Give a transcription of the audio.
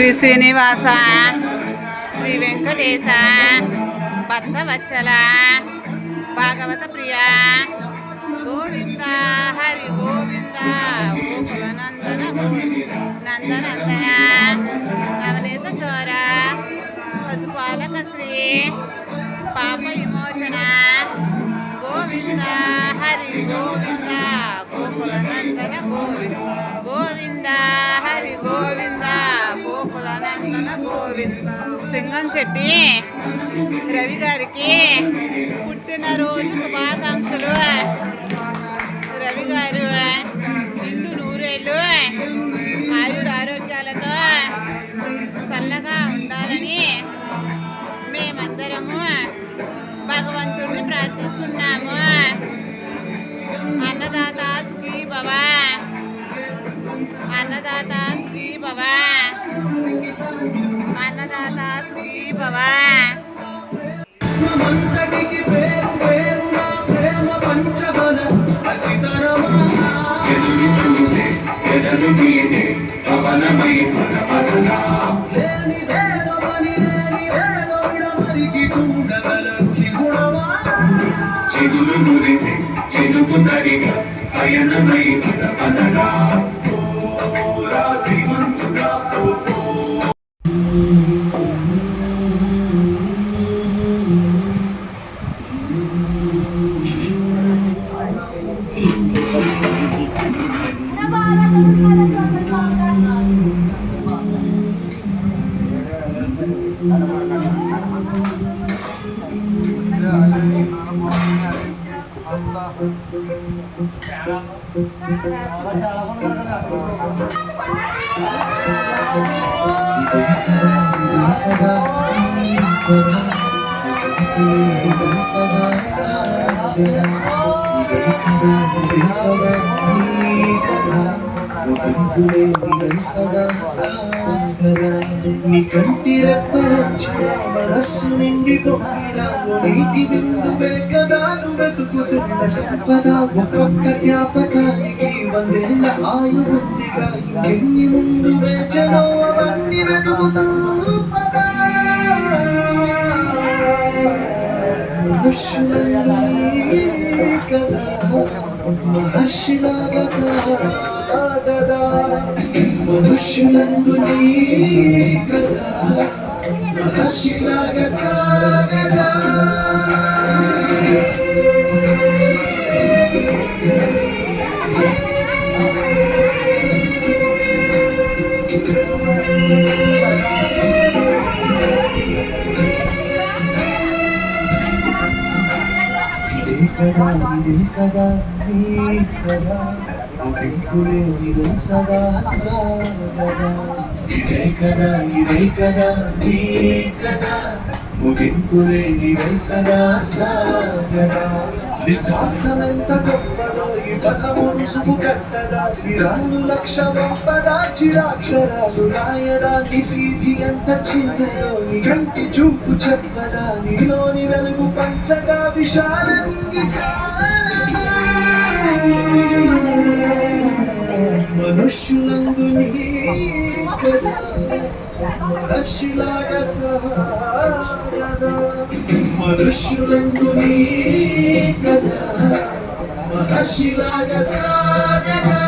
శ్రీ శ్రీనివాస శ్రీ వెంకటేశ భక్తవత్సల భాగవత ప్రియ గోవింద హరి గోవింద గోకుల నందన నందనందన నవనీత చోర పశుపాలక శ్రీ పాప విమోచన గోవింద హరి గోవింద గోకుల నందన గోవింద హరి గోవింద గోకుల నందన గోవింద. సింగంశెట్టి రవి గారికి పుట్టినరోజు శుభాకాంక్షలు. రవి గారు నిండు నూరేళ్ళు ఆయురారోగ్యాలతో చల్లగా ఉండాలని మేమందరము భగవంతుడిని ప్రార్థిస్తున్నాము. అన్నదాత సుఖీ భవ, అన్నదాత సుఖీ భవ, అన్నదాత సుఖీ భవ. చెడులు మురిసే చెడుపు తడిగా పయనమై పదపదరా శ్రీమంతుడా నీ కంటి రెప్పలొచ్చిన మనస్సు నిండి పొంగిన నీటి బిందువే కదా నువ్వు వెతుకుతున్న సంపద. ఒక్కొక్క జ్ఞాపకానికి వందేళ్ళ ఆయు ఉందిగా, ఇంకెన్ని ముందు వేచనో అవన్నీ వెతుకుతూ మనుష్యులందు కదా మహర్షిలాగా సాగదా, మనుష్యులందు కదా మహర్షిలాగా సాగదా. ఇదే కదా నీ కదా ముగింపులే నిదే సదా సాగదా. ఇదే కదా నీ కదా ముగింపులే నిదే సదా సాగదా. నిస్వార్థమెంత గొప్పదో ఈ పదము రుసుము కట్టదా, శిరాలు లక్ష గొప్పదా చిరాక్షరాలు రాయదా. నిసీధి ఎంత చిన్నదో నీ కంటి చూపు చెప్పదా, నీలోని వెలుగు పంచగా విశాల నింగి మనుష్యులందు కదా మహర్షిలాగా సాగదా, మనుష్యులందు కదా మహర్షిలాగా సాగదా.